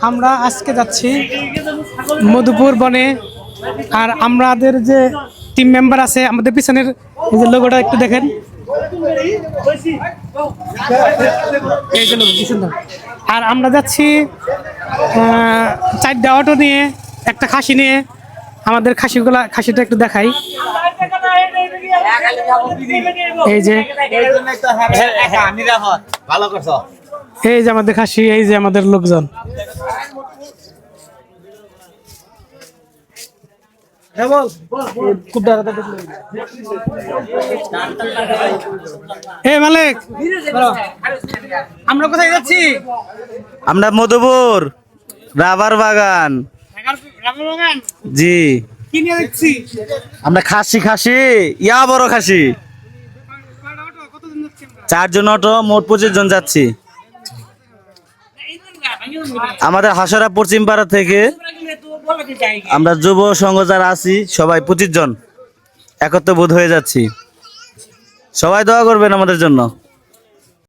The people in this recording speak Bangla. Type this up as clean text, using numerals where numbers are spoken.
আমরা আজকে যাচ্ছি মধুপুর বনে। আর আমাদের যে টিম মেম্বার আছে আমাদের পিছনের এই যে লোগোটা একটু দেখেন, এই যে লোগো কি সুন্দর। আর আমরা যাচ্ছি 4টা অটো নিয়ে, একটা খাসি নিয়ে। আমাদের খাসিটা একটু দেখাই, এই যে এই যে আমাদের খাসি, এই যে আমাদের লোকজন। মালিক, আমরা কোথায় যাচ্ছি? আমরা মধুপুর রাবার বাগান। জি, কি নিয়ে যাচ্ছি? আমরা খাসি ইয়া বড় খাসি। 4 জন অটো, মোট 25 জন যাচ্ছি। আমাদের হাসরা পশ্চিম পাড়া থেকে আমরা যুব সংঘ যারা আছি সবাই 25 জন একত্রবোধ হয়ে যাচ্ছি। সবাই দোয়া করবেন আমাদের জন্য।